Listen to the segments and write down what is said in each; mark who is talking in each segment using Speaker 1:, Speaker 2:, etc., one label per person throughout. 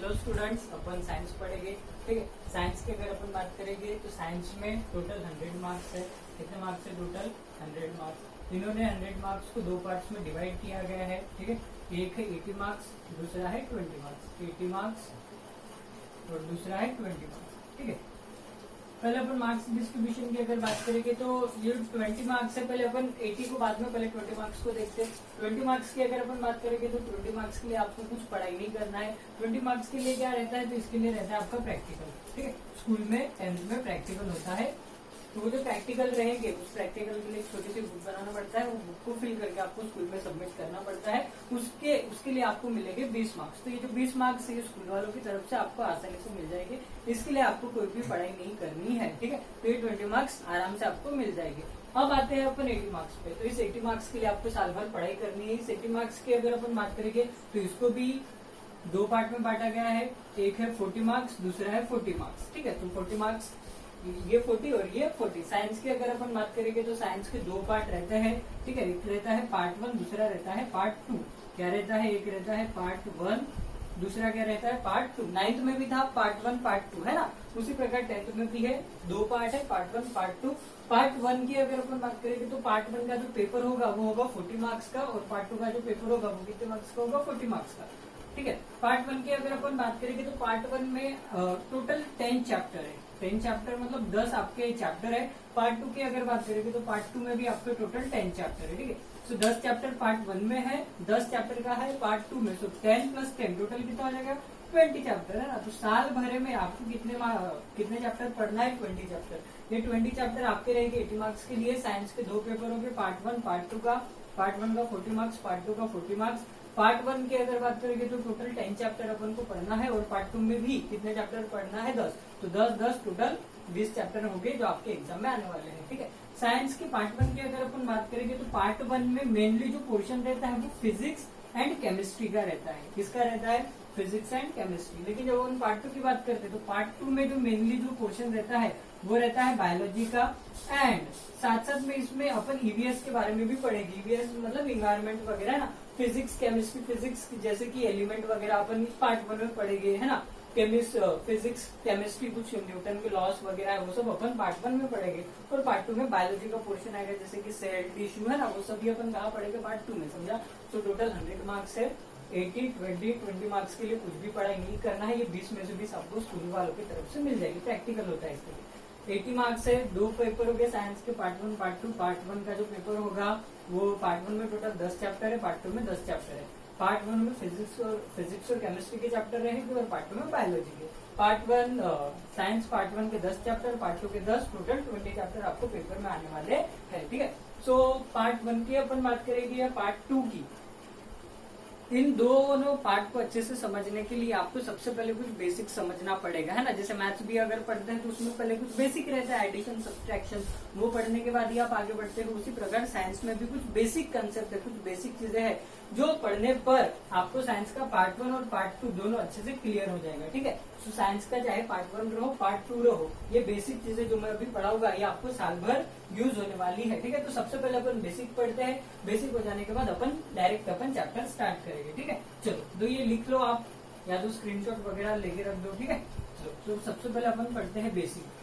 Speaker 1: Hello students, अपन science पढ़ेंगे। ठीक है, साइंस की अगर अपन बात करेंगे तो साइंस में टोटल 100 मार्क्स है। कितने मार्क्स है? Total 100 marks. इन्होंने 100 मार्क्स को दो पार्ट्स में डिवाइड किया गया है। ठीक है, एक है 80 मार्क्स, दूसरा है 20 मार्क्स। 80 मार्क्स और दूसरा है 20 मार्क्स। ठीक है, पहले अपन मार्क्स डिस्ट्रीब्यूशन की अगर बात करेंगे तो ये 20 मार्क्स है। पहले अपन 80 को बाद में पहले 20 मार्क्स को देखते हैं। 20 मार्क्स की अगर अपन बात करेंगे तो 20 मार्क्स के लिए आपको कुछ पढ़ाई नहीं करना है। 20 मार्क्स के लिए क्या रहता है? तो इसके लिए रहता है आपका प्रैक्टिकल। ठीक है, स्कूल में 10th में प्रैक्टिकल होता है, तो वो जो प्रैक्टिकल रहेंगे उस प्रैक्टिकल के लिए एक छोटी सी बुक बनाना पड़ता है। वो बुक को फिल करके आपको स्कूल में सबमिट करना पड़ता है। उसके लिए आपको मिलेंगे 20 मार्क्स। तो ये जो 20 मार्क्स है ये स्कूल वालों की तरफ से आपको आसानी से मिल जाएंगे। इसके लिए आपको कोई भी पढ़ाई नहीं करनी है। ठीक है, तो ये 20 मार्क्स आराम से आपको मिल जाएंगे। अब आते हैं अपन 80 मार्क्स पे। तो इस 80 मार्क्स के लिए आपको साल भर पढ़ाई करनी है। इस 80 मार्क्स की अगर अपन बात करेंगे तो इसको भी दो पार्ट में बांटा गया है। एक है 40 मार्क्स, दूसरा है 40 मार्क्स। ठीक है, तो 40 मार्क्स ये 40 और ये 40। साइंस की अगर अपन बात करेंगे तो साइंस के दो पार्ट रहते हैं। ठीक है, एक रहता है पार्ट 1, दूसरा रहता है पार्ट 2। क्या रहता है? एक रहता है पार्ट 1, दूसरा क्या रहता है? पार्ट 2। 9th में भी था पार्ट 1 पार्ट 2, है ना? उसी प्रकार 10th में भी है। दो पार्ट है, पार्ट 1 पार्ट 2। पार्ट 1 की अगर अपन बात करेंगे तो पार्ट 1 का जो पेपर होगा वो होगा 40 मार्क्स का, और पार्ट 2 का जो पेपर होगा वो कितने मार्क्स का होगा? 40 मार्क्स का। ठीक है, पार्ट 1 की अगर अपन बात करेंगे तो पार्ट 1 में टोटल 10 चैप्टर है। 10 चैप्टर मतलब 10 आपके चैप्टर है। पार्ट 2 की अगर बात करेंगे तो पार्ट 2 में भी आपके टोटल 10 चैप्टर है। ठीक है, तो 10 चैप्टर पार्ट 1 में है, 10 चैप्टर का है पार्ट 2 में। तो 10 + 10 टोटल कितना हो जाएगा? 20 चैप्टर है ना। तो साल भरे में आपको कितने चैप्टर पढ़ना है? 20 चैप्टर। ये 20 चैप्टर आपके रहेंगे 80 मार्क्स के लिए। साइंस के दो पेपर होंगे, पार्ट 1 पार्ट 2 का। पार्ट 1 का 40 मार्क्स, पार्ट 2 का 40 मार्क्स। पार्ट 1 की अगर बात करेंगे तो टोटल 10 चैप्टर अपन को पढ़ना है, और पार्ट 2 में भी कितने चैप्टर पढ़ना है? 10। तो 10 टोटल 20 चैप्टर होंगे जो आपके एग्जाम में आने वाले हैं। ठीक है, साइंस के पार्ट 1 की अगर अपन बात करेंगे तो पार्ट 1 में मेनली जो पोर्शन रहता है वो फिजिक्स एंड केमिस्ट्री का रहता है। किसका रहता है? Physics and chemistry. लेकिन जब अपन पार्ट 2 की बात करते हैं तो पार्ट 2 में जो मेनली जो पोर्शन रहता है वो रहता है बायोलॉजी का। एंड साथ साथ में इसमें अपन ईवीएस के बारे में भी पढ़ेंगे। ईवीएस मतलब इन्वायरमेंट वगैरह ना। फिजिक्स केमिस्ट्री, फिजिक्स जैसे कि एलिमेंट वगैरह अपन पार्ट 1 में पढ़ेंगे, है ना। फिजिक्स केमिस्ट्री कुछ न्यूटन के लॉस वगैरह है वो सब अपन पार्ट 1 में पढ़ेंगे, और पार्ट 2 में बायोलॉजी का पोर्शन आएगा जैसे कि सेल टिश्यू, है ना। वो सभी अपन कहाँ पढ़ेंगे? पार्ट 2 में, समझा। तो टोटल 100 मार्क्स है। 80, 20 मार्क्स के लिए कुछ भी पढ़ाई नहीं करना है। ये 20 में से 20 आपको स्कूल वालों की तरफ से मिल जाएगी। प्रैक्टिकल होता है इसके लिए। 80 मार्क्स है। दो पेपर हो गए साइंस के, पार्ट 1 पार्ट 2। पार्ट 1 का जो पेपर होगा वो पार्ट 1 में टोटल 10 चैप्टर है, पार्ट 2 में 10 चैप्टर है। पार्ट 1 में फिजिक्स और केमिस्ट्री के चैप्टर रहेंगे, और पार्ट 2 में बायोलॉजी के। पार्ट 1 साइंस पार्ट 1 के 10 चैप्टर, पार्ट 2 के 10, टोटल 20 चैप्टर आपको पेपर में आने वाले हैं। ठीक है, सो पार्ट 1 की अपन बात करेंगे या पार्ट 2 की। इन दोनों पार्ट को अच्छे से समझने के लिए आपको सबसे पहले कुछ बेसिक समझना पड़ेगा, है ना। जैसे मैथ्स भी अगर पढ़ते हैं तो उसमें पहले कुछ बेसिक रहता है, एडिशन सब्ट्रैक्शन, वो पढ़ने के बाद ही आप आगे बढ़ते हो। उसी प्रकार साइंस में भी कुछ बेसिक कंसेप्ट है, कुछ बेसिक चीजें हैं जो पढ़ने पर आपको साइंस का पार्ट 1 और पार्ट 2 दोनों अच्छे से क्लियर हो जाएगा। ठीक है, तो साइंस का चाहे पार्ट 1 रहो पार्ट 2 रहो, ये बेसिक चीजें जो मैं अभी पढ़ाऊंगा ये आपको साल भर यूज होने वाली है। ठीक है, तो सबसे पहले अपन बेसिक पढ़ते हैं। बेसिक हो जाने के बाद अपन डायरेक्ट अपन चैप्टर स्टार्ट करेंगे। ठीक है, चलो तो ये लिख लो आप, या तो स्क्रीनशॉट वगैरह लेके रख दो। ठीक है, चलो तो सबसे पहले अपन पढ़ते हैं बेसिक।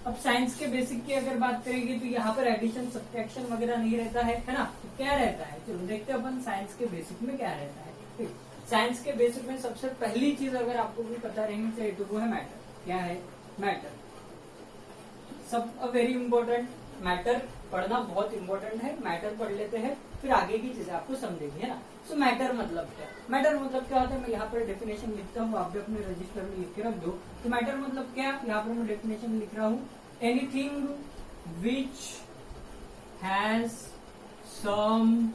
Speaker 1: अब साइंस के बेसिक की अगर बात करेंगे तो यहाँ पर एडिशन सब्ट्रैक्शन वगैरह नहीं रहता है ना। तो क्या रहता है? चलो देखते हैं अपन साइंस के बेसिक में क्या रहता है। ठीक, साइंस के बेसिक में सबसे पहली चीज अगर आपको भी पता रहनी चाहिए तो वो है मैटर। क्या है? मैटर। सब वेरी इंपॉर्टेंट। मैटर पढ़ना बहुत इंपॉर्टेंट है। मैटर पढ़ लेते हैं, फिर आगे की चीजें आपको समझेंगे, है ना। सो मैटर मतलब क्या? मैटर मतलब क्या होता है? मैं यहाँ पर डेफिनेशन लिखता हूँ, आप भी अपने रजिस्टर में लिख के रख दो। तो मैटर मतलब क्या? यहाँ पर मैं डेफिनेशन लिख रहा हूँ, anything which has some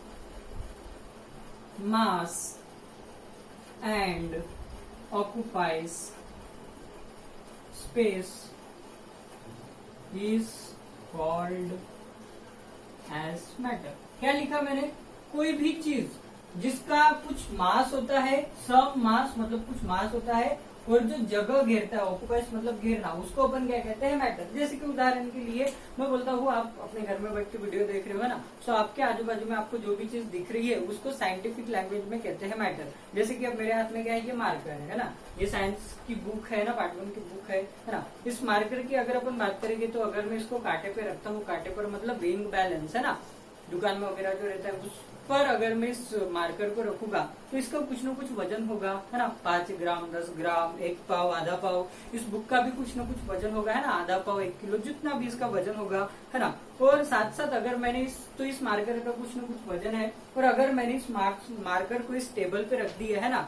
Speaker 1: mass and occupies space is called as matter. क्या लिखा मैंने? कोई भी चीज जिसका कुछ मास होता है, सम मास मतलब कुछ मास होता है, और जो जगह घेरता है, ऑक्युपाइज मतलब घेरना, उसको अपन क्या कहते हैं, मैटर। जैसे कि उदाहरण के लिए मैं बोलता हूँ, आप अपने घर में बैठ के वीडियो देख रहे हो ना, तो आपके आजू बाजू में आपको जो भी चीज दिख रही है उसको साइंटिफिक लैंग्वेज में कहते हैं मैटर। जैसे कि अब मेरे हाथ में क्या है, ये मार्कर है ना, ये साइंस की बुक है ना, पार्ट 1 की बुक है ना। इस मार्कर की अगर अपन बात करेंगे तो अगर मैं इसको कांटे पे रखता हूँ, कांटे पर मतलब वेइंग बैलेंस है ना, दुकान में वगैरह जो रहता है उस पर अगर मैं इस मार्कर को रखूंगा तो इसका कुछ ना कुछ वजन होगा, है ना, 5 ग्राम, 10 ग्राम, 1 पाव, आधा पाव। इस बुक का भी कुछ ना कुछ वजन होगा, है ना, आधा पाव, 1 किलो, जितना भी इसका वजन होगा, है ना। और साथ साथ अगर मैंने इस मार्कर का कुछ ना कुछ वजन है, और अगर मैंने इस मार्कर को इस टेबल पे रख दिया है ना,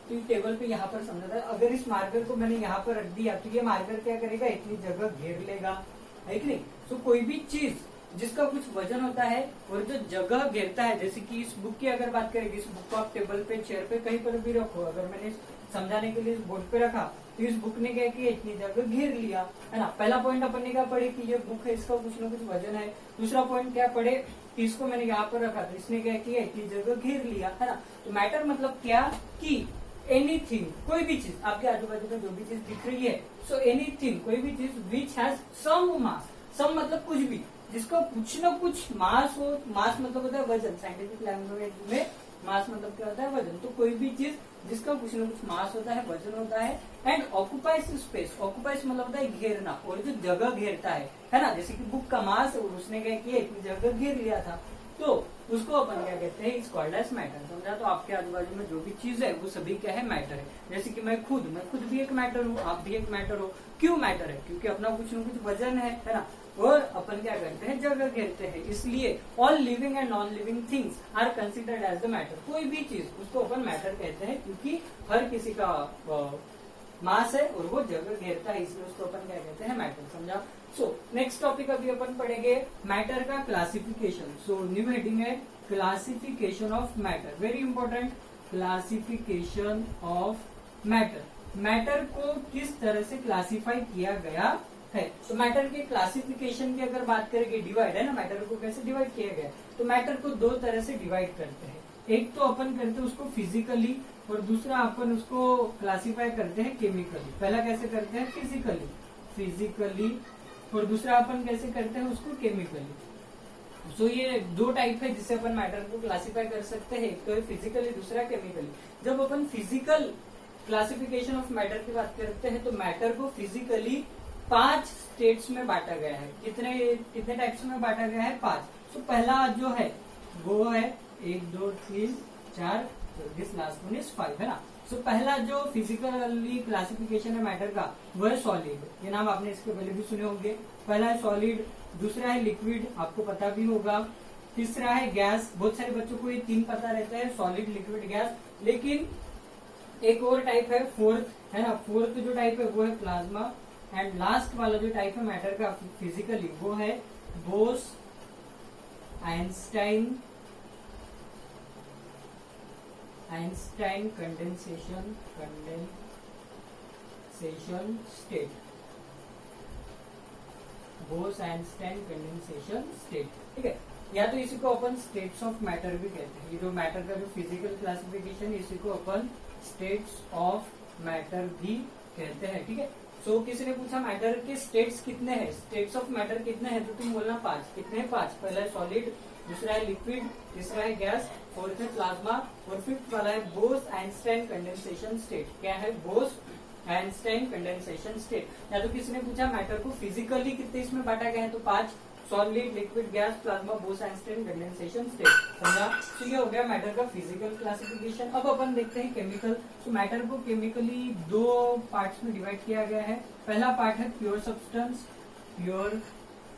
Speaker 1: तो इस टेबल पे यहाँ पर समझा था, अगर इस मार्कर को मैंने यहाँ पर रख दिया तो ये मार्कर क्या करेगा, इतनी जगह घेर लेगा, है कि नहीं। तो कोई भी चीज जिसका कुछ वजन होता है और जो जगह घेरता है, जैसे कि इस बुक की अगर बात करें, इस बुक को आप टेबल पे, चेयर पे, कहीं पर भी रखो, अगर मैंने समझाने के लिए इस बोर्ड पे रखा तो इस बुक ने क्या किया, इतनी जगह घेर लिया, है ना। पहला पॉइंट अपन ने क्या पढ़े कि ये बुक है, इसका कुछ ना कुछ वजन है। दूसरा पॉइंट क्या पढ़े कि इसको मैंने यहाँ पर रखा तो इसने क्या किया, इतनी जगह घेर लिया, है ना। तो मैटर मतलब क्या कि एनीथिंग, कोई भी चीज आपके आजू बाजू में जो भी चीज दिख रही है, सो एनीथिंग, कोई भी चीज विच हैज सम मास, सम मतलब कुछ भी, जिसका कुछ ना कुछ मास हो। मास मतलब होता है वजन, साइंटिफिक लैंग्वेज में मास मतलब क्या होता है, वजन। तो कोई भी चीज जिसका कुछ ना कुछ मास होता है, वजन होता है, एंड ऑक्युपाइज स्पेस, ऑक्युपाइज मतलब होता है घेरना, और जो जगह घेरता है ना, जैसे कि बुक का मास है और उसने क्या किया, इतनी जगह घेर लिया था, तो उसको अपन क्या कहते हैं, इट्स कॉल्ड एज मैटर। समझा। तो आपके आजू बाजू में जो भी चीज है वो सभी क्या है, मैटर है। जैसे कि मैं खुद भी एक मैटर हूँ, आप भी एक मैटर हो। क्यों मैटर है, क्योंकि अपना कुछ न कुछ वजन है ना, और अपन क्या करते हैं, जगह घेरते हैं। इसलिए all living and non living things are considered as the matter. कोई भी चीज उसको अपन मैटर कहते हैं, क्योंकि हर किसी का मास है और वो जगह घेरता है, इसलिए उसको अपन क्या कहते हैं, मैटर। समझा। सो नेक्स्ट टॉपिक अभी अपन पढ़ेंगे मैटर का क्लासिफिकेशन। सो न्यू हेडिंग है classification of matter, very important, classification of matter. Matter को किस तरह से क्लासिफाई किया गया है। तो मैटर के क्लासिफिकेशन की अगर बात करेंगे, डिवाइड है ना, मैटर को कैसे डिवाइड किया गया, तो मैटर को दो तरह से डिवाइड करते हैं। एक तो अपन करते हैं उसको फिजिकली, और दूसरा अपन उसको क्लासिफाई करते हैं केमिकली। पहला कैसे करते हैं, फिजिकली, और दूसरा अपन कैसे करते हैं उसको केमिकली। सो ये दो टाइप है जिससे अपन मैटर को क्लासिफाई कर सकते हैं, एक तो फिजिकली, दूसरा केमिकली। जब अपन फिजिकल क्लासिफिकेशन ऑफ मैटर की बात करते हैं तो मैटर को फिजिकली 5 स्टेट्स में बांटा गया है। कितने टाइप्स में बांटा गया है, 5। तो पहला जो है वो है 1 2 3 4, दिस लास्ट वन इज 5, है ना। सो पहला जो फिजिकली क्लासिफिकेशन है मैटर का वो है सॉलिड, ये नाम आपने इसके पहले भी सुने होंगे। पहला है सॉलिड, दूसरा है लिक्विड, आपको पता भी होगा, तीसरा है गैस। बहुत सारे बच्चों को ये 3 पता रहता है, सॉलिड, लिक्विड, गैस। लेकिन एक और टाइप है फोर्थ, है ना, फोर्थ जो टाइप है वो है प्लाज्मा। एंड लास्ट वाला जो टाइप है मैटर का फिजिकली वो है Bose Einstein condensation state, Bose Einstein condensation state, ठीक है। या तो इसी को अपन स्टेट्स ऑफ मैटर भी कहते हैं। ये जो मैटर का जो फिजिकल क्लासिफिकेशन, इसी को अपन स्टेट्स ऑफ मैटर भी कहते हैं, ठीक है। सो किसी ने पूछा मैटर के स्टेट्स कितने हैं, स्टेट्स ऑफ मैटर कितने हैं, तो तुम बोलना 5। कितने हैं, 5। पहला है सॉलिड, दूसरा है लिक्विड, तीसरा है गैस, फोर्थ है प्लाज्मा, और फिफ्थ वाला है बोस आइंस्टाइन कंडेंसेशन स्टेट। क्या है, बोस आइंस्टाइन कंडेंसेशन स्टेट। या तो किसी ने पूछा मैटर को फिजिकली कितने इसमें बांटा गया है, तो 5, solid, liquid, gas, plasma, Bose Einstein condensation state. समझा। तो ये हो गया मैटर का फिजिकल क्लासिफिकेशन। अब अपन देखते हैं केमिकल। तो मैटर को केमिकली 2 पार्ट्स में डिवाइड किया गया है। पहला पार्ट है प्योर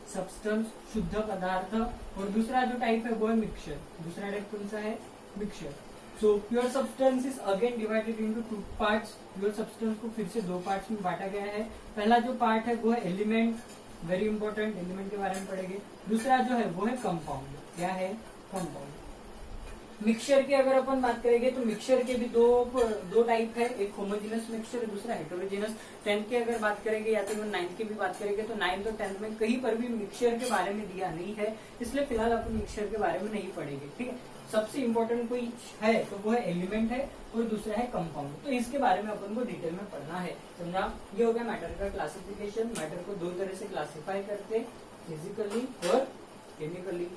Speaker 1: सब्सटेंस, शुद्ध पदार्थ, और दूसरा जो टाइप है वो है मिक्सचर। दूसरा टाइप कौन सा है, mixture. So pure substance is again divided into 2 parts. Pure substance को फिर से 2 पार्ट्स में बांटा गया है। पहला जो पार्ट है वो है एलिमेंट, वेरी इंपॉर्टेंट, एलिमेंट के बारे में पढ़ेंगे। दूसरा जो है वो है कंपाउंड। क्या है, कंपाउंड। मिक्सचर की अगर अपन बात करेंगे तो मिक्सचर के भी दो टाइप है, एक होमोजेनस मिक्सचर, दूसरा हेटेरोजेनस। 10th की अगर बात करेंगे या तो 9th की भी बात करेंगे तो 9th और 10th में कहीं पर भी मिक्सचर के बारे में दिया नहीं है, इसलिए फिलहाल अपन मिक्सचर के बारे में नहीं पढ़ेंगे, ठीक है। सबसे इंपॉर्टेंट कोई है तो वो है एलिमेंट है और दूसरा है कंपाउंड। तो इसके बारे में अपन को डिटेल में पढ़ना है, समझा। ये हो गया मैटर का क्लासिफिकेशन। मैटर को दो तरह से क्लासिफाई करते, फिजिकली और केमिकली।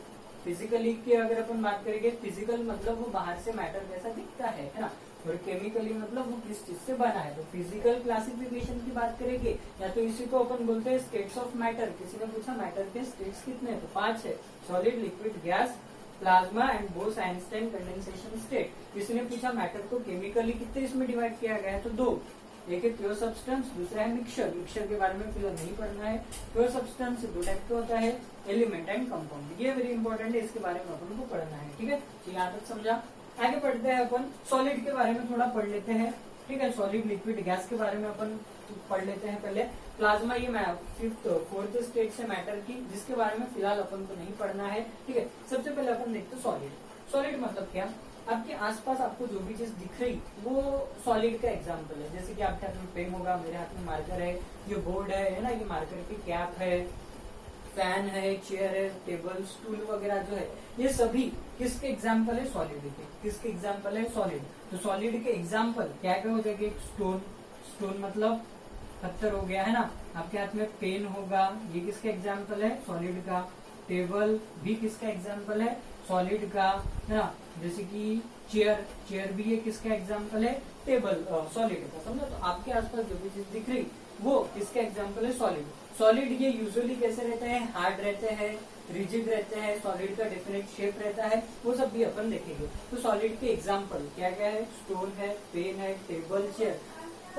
Speaker 1: फिजिकली की अगर अपन बात करेंगे, फिजिकल मतलब वो बाहर से मैटर जैसा दिखता है ना, और केमिकली मतलब वो किस चीज से बना है। तो फिजिकल क्लासिफिकेशन की बात करेंगे या तो इसी को अपन बोलते हैं स्टेट्स ऑफ मैटर। किसी ने पूछा मैटर के स्टेट्स कितने, तो 5 है, solid, liquid, gas, plasma and boss Einstein condensation state. किसी ने पूछा मैटर को केमिकली कितने इसमें डिवाइड किया गया है, तो 2, एक है प्योर सब्सटेंस, दूसरा है मिक्सचर। मिक्सचर के बारे में फिलहाल नहीं पढ़ना है। प्योर सब्सटेंस 2 टाइप का होता है, एलिमेंट एंड कंपाउंड। ये वेरी इंपॉर्टेंट है, इसके बारे में अपन को पढ़ना है, ठीक है। तो यहाँ तक समझा। आगे पढ़ते हैं अपन, सॉलिड के बारे में थोड़ा पढ़ लेते हैं, ठीक है। सॉलिड, लिक्विड, गैस के बारे में अपन पढ़ लेते हैं पहले। प्लाज्मा ये 4th स्टेट से मैटर की, जिसके बारे में फिलहाल अपन को नहीं पढ़ना है, ठीक है। सबसे पहले अपन देखते हैं सॉलिड। सॉलिड मतलब क्या, आपके आसपास आपको जो भी चीज दिख रही वो सॉलिड का एग्जांपल है। जैसे कि आपके हाथ में पेन होगा, मेरे हाथ में मार्कर है, ये बोर्ड है ना, ये मार्कर की कैप है, फैन है, चेयर है, टेबल, स्टूल वगैरह जो है, ये सभी किसके एग्जाम्पल है, सॉलिड के। किसके एग्जाम्पल है, सॉलिड। तो सॉलिड के एग्जाम्पल क्या क्या हो जाएंगे, स्टोन, स्टोन मतलब पत्थर हो गया है ना। आपके हाथ में पेन होगा, ये किसका एग्जाम्पल है, सॉलिड का। टेबल भी किसका एग्जाम्पल है, सॉलिड का, है ना। जैसे कि चेयर, चेयर भी ये किसका एग्जाम्पल है, टेबल, सॉलिड का, समझो। तो आपके आसपास जो भी चीज दिख रही वो किसका एग्जाम्पल है, सॉलिड। सॉलिड ये यूजुअली कैसे रहते हैं, हार्ड रहते हैं, रिजिड रहते हैं, सॉलिड का डेफिनेट शेप रहता है, वो सब भी अपन देखेंगे। तो सॉलिड के एग्जाम्पल क्या क्या है, स्टोन है, पेन है, टेबल, चेयर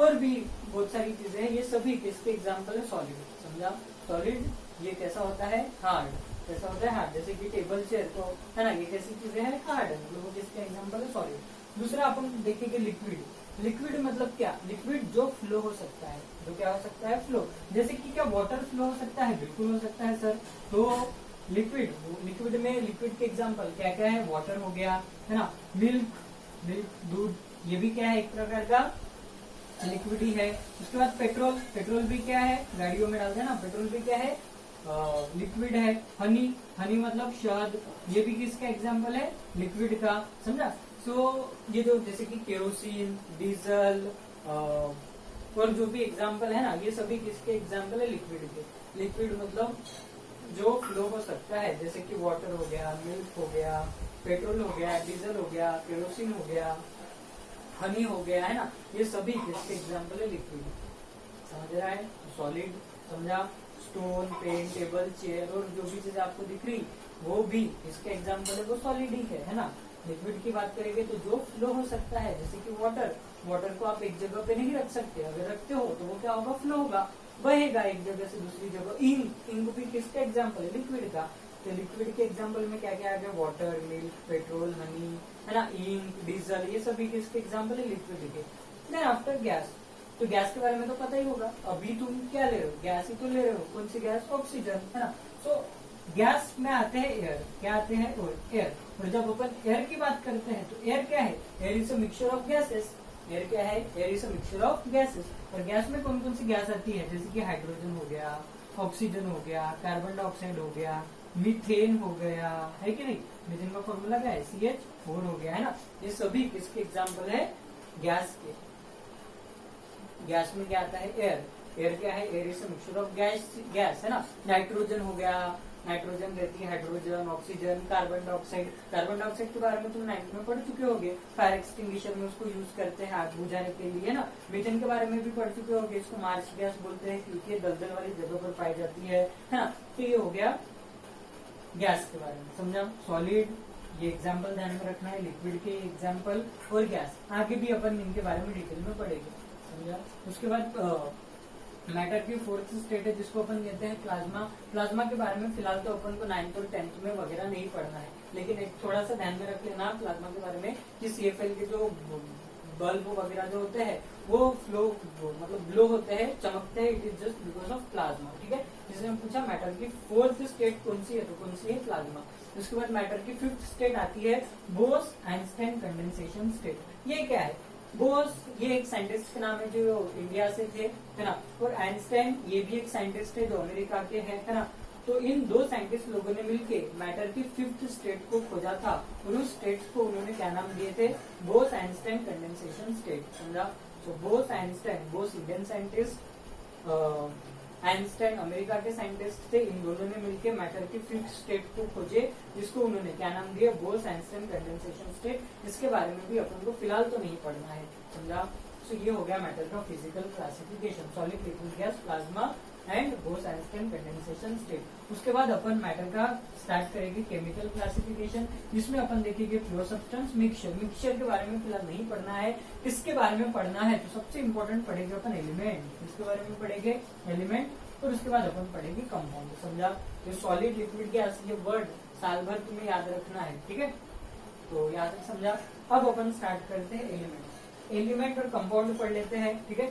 Speaker 1: और भी बहुत सारी चीजें हैं, ये सभी किसके एग्जाम्पल है, सॉलिड, समझा। सॉलिड ये कैसा होता है, हार्ड। कैसा होता है, हार्ड। जैसे कि टेबल, चेयर, तो है ना, ये कैसी चीजें हैं, हार्ड है, मतलब वो किसके एग्जाम्पल है, सॉलिड। दूसरा अपन देखेंगे लिक्विड। लिक्विड मतलब क्या, लिक्विड जो फ्लो हो सकता है, जो क्या हो सकता है, फ्लो। जैसे कि क्या वाटर फ्लो हो सकता है, बिल्कुल हो सकता है सर। तो लिक्विड, लिक्विड में लिक्विड के एग्जाम्पल क्या क्या है, वाटर हो गया, है ना, मिल्क, मिल्क दूध, ये भी क्या है, एक प्रकार का लिक्विड ही है। उसके बाद पेट्रोल, पेट्रोल भी क्या है, गाड़ियों में डालते हैं ना, पेट्रोल भी क्या है, लिक्विड है। हनी, हनी मतलब शहद, ये भी किसका एग्जाम्पल है, लिक्विड का, समझा। सो ये जो जैसे कि केरोसिन, डीजल और जो भी एग्जाम्पल है ना, ये सभी किसके एग्जाम्पल है, लिक्विड के। लिक्विड मतलब जो फ्लो हो सकता है, जैसे कि वाटर हो गया, मिल्क हो गया, पेट्रोल हो गया, डीजल हो गया, केरोसिन हो गया, हनी हो गया, है ना, ये सभी किसके एग्जाम्पल है, लिक्विड। समझ रहा है, सॉलिड समझा। स्टोन, पेन, टेबल, चेयर और जो भी चीज आपको दिख रही वो भी इसके एग्जाम्पल है, वो सॉलिड ही है ना। लिक्विड की बात करेंगे तो जो फ्लो हो सकता है, जैसे कि वाटर, वाटर को आप एक जगह पे नहीं रख सकते, अगर रखते हो तो वो क्या होगा, फ्लो होगा, बहेगा एक जगह से दूसरी जगह। इंक, इंक भी किसका एग्जाम्पल है, लिक्विड का। तो लिक्विड के एग्जाम्पल में क्या क्या आ गया, वाटर, मिल्क, पेट्रोल, हनी, है ना, इंक, डीजल, ये सभी किसके एग्जाम्पल है, लिक्विड के। देन आफ्टर गैस, तो गैस के बारे में तो पता ही होगा, अभी तुम क्या ले रहे हो, गैस ही तो ले रहे हो। कौन सी गैस, ऑक्सीजन, है ना। सो गैस में आते हैं एयर, क्या आते हैं, एयर। और जब अपन एयर की बात करते हैं तो एयर क्या है, air is a mixture of gases. Air क्या है, air is a mixture of gases. और गैस में कौन कौन सी गैस आती है, जैसे कि हाइड्रोजन हो गया, ऑक्सीजन हो गया, कार्बन डाइऑक्साइड हो गया, मीथेन हो गया, है कि नहीं। मीथेन का फॉर्मूला क्या है, CH4 हो गया, है ना। ये सभी किसके एग्जाम्पल है, गैस के। गैस में क्या आता है, एयर। एयर क्या है, air is a mixture of gas, है ना। नाइट्रोजन हो गया, नाइट्रोजन रहती है, hydrogen, oxygen, carbon dioxide. Carbon dioxide के बारे में तुम 9th में पढ़ चुके होगे, फायर एक्सटिंग्विशर में उसको यूज करते हैं आग बुझाने के लिए ना। मीथेन के बारे में भी पढ़ चुके होगे, इसको मार्च गैस बोलते हैं क्योंकि दलदल वाली जगह पर पाई जाती है ना। तो ये हो गया गैस के बारे में, समझा। सॉलिड, ये एग्जाम्पल ध्यान में रखना है, लिक्विड के एग्जाम्पल और गैस। आगे भी अपन इनके बारे में डिटेल में पढ़ेंगे, समझा। उसके बाद मैटर की 4th स्टेट है जिसको अपन कहते हैं प्लाज्मा। प्लाज्मा के बारे में फिलहाल तो अपन को 9th और 10th में वगैरह नहीं पढ़ना है, लेकिन एक थोड़ा सा ध्यान में रख लेना प्लाज्मा के बारे में कि CFL के जो बल्ब वगैरह जो होते हैं वो फ्लो मतलब ग्लो होते हैं, चमकते हैं, it is just because of plasma, ठीक है। जिसने हम पूछा मैटर की 4th स्टेट कौन सी है, तो कौन सी है, प्लाज्मा। उसके बाद मैटर की 5th स्टेट आती है बोस आइंस्टाइन कंडेंसेशन स्टेट। ये क्या है, बोस ये एक साइंटिस्ट के नाम है जो इंडिया से थे, है ना। और आइंस्टाइन ये भी एक साइंटिस्ट है जो अमेरिका के है ना। तो इन दो साइंटिस्ट लोगों ने मिलके मैटर की 5th स्टेट को खोजा था और उस स्टेट को उन्होंने क्या नाम दिए थे, बोस आइंस्टाइन कंडेंसेशन स्टेट। समझा? तो Bose Einstein, Bose Indian scientist, Einstein America के साइंटिस्ट थे। इन दोनों ने मिलकर मैटर की 5th स्टेट को खोजे, जिसको उन्होंने क्या नाम दिया, बोस आइंस्टाइन कंडेंसेशन स्टेट। इसके बारे में भी अपन को फिलहाल तो नहीं पढ़ना है। समझा? तो ये हो गया मैटर का physical classification, solid, liquid, gas, plasma and boss Einstein condensation state. उसके बाद अपन मैटर का स्टार्ट करेंगे केमिकल क्लासिफिकेशन, जिसमें अपन देखेंगे फ्लो सब्सटेंस, मिक्सचर। मिक्सचर के बारे में फिलहाल नहीं पढ़ना है। किसके बारे में पढ़ना है, तो सबसे इंपॉर्टेंट पढ़ेंगे अपन एलिमेंट। इसके बारे में पढ़ेंगे एलिमेंट और उसके बाद अपन पढ़ेंगे कंपाउंड। समझा? ये सॉलिड, लिक्विड, गैस, ये वर्ड साल भर तुम्हें याद रखना है। ठीक है, तो याद समझा। अब अपन स्टार्ट करते हैं एलिमेंट। एलिमेंट और कंपाउंड पढ़ लेते हैं। ठीक है,